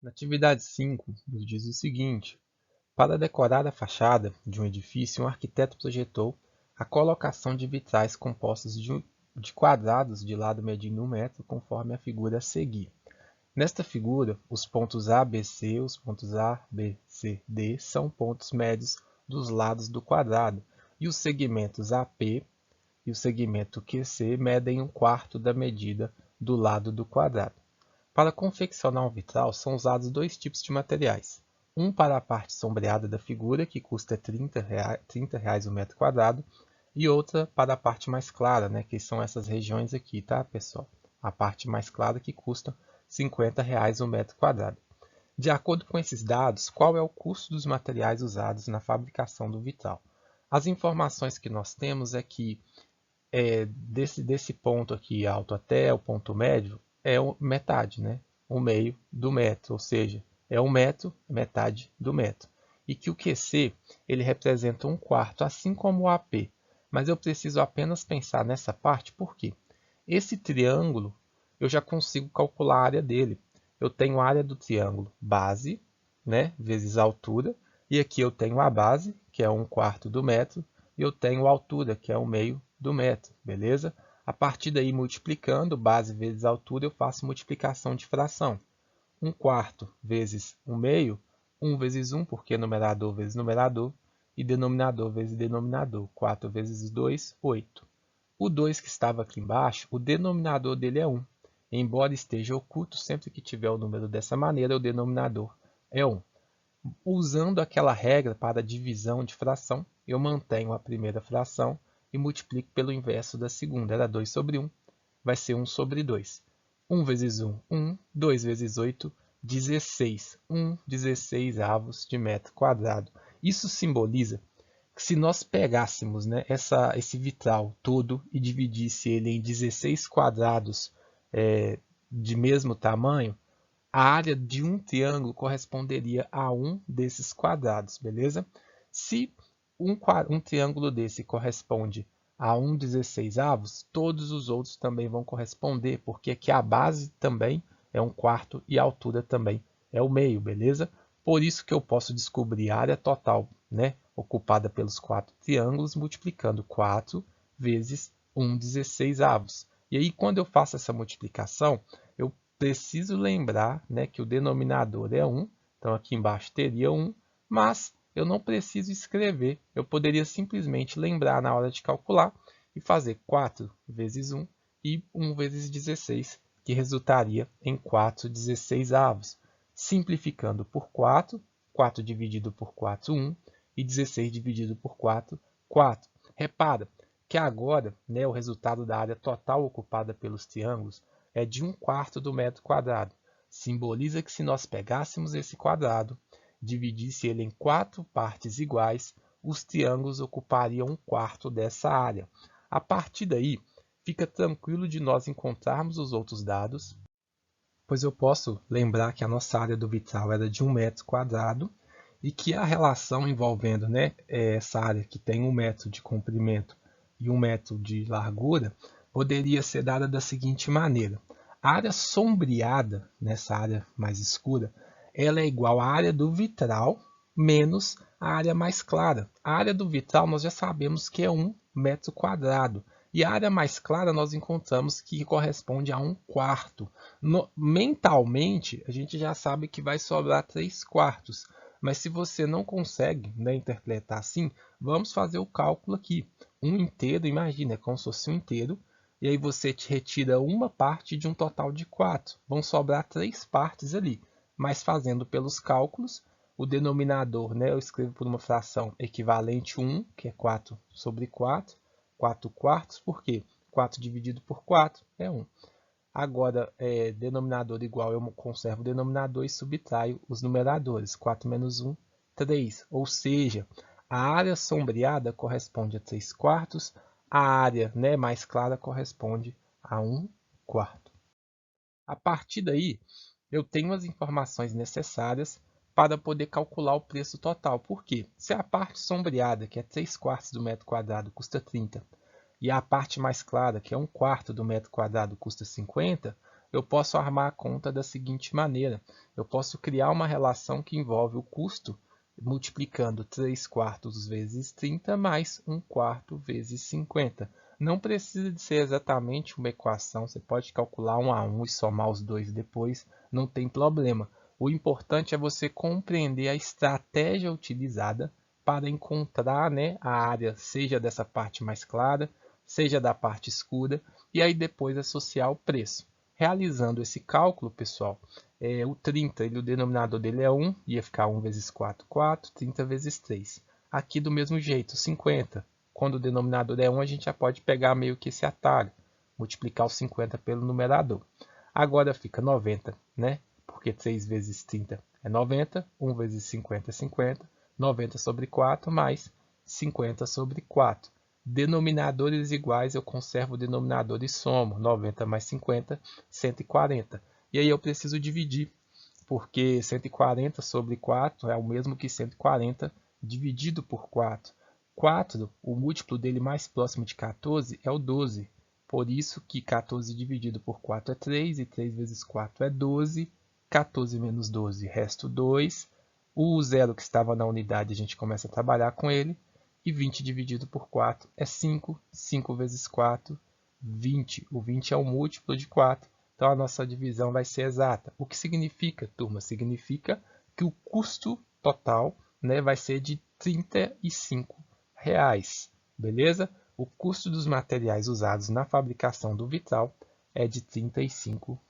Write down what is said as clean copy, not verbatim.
Na atividade 5, nos diz o seguinte: para decorar a fachada de um edifício, um arquiteto projetou a colocação de vitrais compostos de quadrados de lado medindo 1 metro, conforme a figura a seguir. Nesta figura, os pontos A, B, C, os pontos A, B, C, D são pontos médios dos lados do quadrado, e os segmentos AP e o segmento QC medem 1/4 da medida do lado do quadrado. Para confeccionar um vitral, são usados dois tipos de materiais. Um para a parte sombreada da figura, que custa R$ 30 o metro quadrado, e outra para a parte mais clara, né, que são essas regiões aqui, tá, pessoal? A parte mais clara que custa R$ 50 o metro quadrado. De acordo com esses dados, qual é o custo dos materiais usados na fabricação do vitral? As informações que nós temos é que desse ponto aqui alto até o ponto médio é metade, né? 1/2 do metro, ou seja, é 1 metro, metade do metro. E que o QC ele representa 1/4, assim como o AP. Mas eu preciso apenas pensar nessa parte, porque esse triângulo eu já consigo calcular a área dele. Eu tenho a área do triângulo base, né, vezes a altura, e aqui eu tenho a base, que é 1/4 do metro, e eu tenho a altura, que é 1/2 do metro, beleza? A partir daí, multiplicando base vezes altura, eu faço multiplicação de fração. 1/4 vezes 1/2, 1 vezes 1, porque numerador vezes numerador, e denominador vezes denominador. 4 vezes 2, 8. O 2 que estava aqui embaixo, o denominador dele é 1. Embora esteja oculto, sempre que tiver o número dessa maneira, o denominador é 1. Usando aquela regra para divisão de fração, eu mantenho a primeira fração e multiplico pelo inverso da segunda. Era 2 sobre 1, vai ser 1 sobre 2. 1 vezes 1, 1. 2 vezes 8, 16. 16 avos de metro quadrado. Isso simboliza que se nós pegássemos, né, esse vitral todo e dividisse ele em 16 quadrados de mesmo tamanho, a área de um triângulo corresponderia a um desses quadrados, beleza? Se um triângulo desse corresponde a 1/16, todos os outros também vão corresponder, porque aqui a base também é 1/4 e a altura também é o meio, beleza? Por isso que eu posso descobrir a área total, né, ocupada pelos 4 triângulos, multiplicando 4 vezes 1/16. E aí, quando eu faço essa multiplicação, eu preciso lembrar, né, que o denominador é 1, então aqui embaixo teria 1, mas eu não preciso escrever, eu poderia simplesmente lembrar na hora de calcular e fazer 4 vezes 1 e 1 vezes 16, que resultaria em 4/16. Simplificando por 4, 4 dividido por 4, 1, e 16 dividido por 4, 4. Repara que agora, né, o resultado da área total ocupada pelos triângulos é de 1/4 do metro quadrado. Simboliza que se nós pegássemos esse quadrado, dividisse ele em 4 partes iguais, os triângulos ocupariam 1/4 dessa área. A partir daí, fica tranquilo de nós encontrarmos os outros dados, pois eu posso lembrar que a nossa área do vitral era de 1 metro quadrado e que a relação envolvendo, né, essa área que tem 1 metro de comprimento e 1 metro de largura poderia ser dada da seguinte maneira. A área sombreada, nessa área mais escura, ela é igual à área do vitral menos a área mais clara. A área do vitral nós já sabemos que é 1 metro quadrado. E a área mais clara nós encontramos que corresponde a 1/4. Mentalmente, a gente já sabe que vai sobrar 3/4. Mas se você não consegue, né, interpretar assim, vamos fazer o cálculo aqui. Um inteiro, imagina, é como se fosse um inteiro. E aí você te retira uma parte de um total de 4. Vão sobrar 3 partes ali. Mas fazendo pelos cálculos, o denominador, né, eu escrevo por uma fração equivalente a 1, que é 4 sobre 4. 4/4, por quê? 4 dividido por 4 é 1. Agora, denominador igual, eu conservo o denominador e subtraio os numeradores. 4 menos 1, 3. Ou seja, a área sombreada corresponde a 3/4, a área, né, mais clara corresponde a 1/4. A partir daí, eu tenho as informações necessárias para poder calcular o preço total. Por quê? Se a parte sombreada, que é 3/4 do metro quadrado, custa 30, e a parte mais clara, que é 1/4 do metro quadrado, custa 50, eu posso armar a conta da seguinte maneira. Eu posso criar uma relação que envolve o custo multiplicando 3/4 vezes 30 mais 1/4 vezes 50. Não precisa de ser exatamente uma equação, você pode calcular 1 a 1 e somar os dois depois, não tem problema. O importante é você compreender a estratégia utilizada para encontrar, né, a área, seja dessa parte mais clara, seja da parte escura, e aí depois associar o preço. Realizando esse cálculo, pessoal, o 30, o denominador dele é 1, ia ficar 1 vezes 4, 4, 30 vezes 3. Aqui do mesmo jeito, 50. Quando o denominador é 1, a gente já pode pegar meio que esse atalho, multiplicar o 50 pelo numerador. Agora fica 90, né? Porque 3 vezes 30 é 90, 1 vezes 50 é 50, 90 sobre 4 mais 50 sobre 4. Denominadores iguais, eu conservo o denominador e somo. 90 mais 50, 140. E aí eu preciso dividir, porque 140 sobre 4 é o mesmo que 140 dividido por 4. 4, o múltiplo dele mais próximo de 14 é o 12. Por isso que 14 dividido por 4 é 3, e 3 vezes 4 é 12. 14 menos 12, resto 2. O zero que estava na unidade, a gente começa a trabalhar com ele. E 20 dividido por 4 é 5. 5 vezes 4, 20. O 20 é o múltiplo de 4. Então, a nossa divisão vai ser exata. O que significa, turma? Significa que o custo total, né, vai ser de R$ 35. Beleza? O custo dos materiais usados na fabricação do vitral é de R$ 35.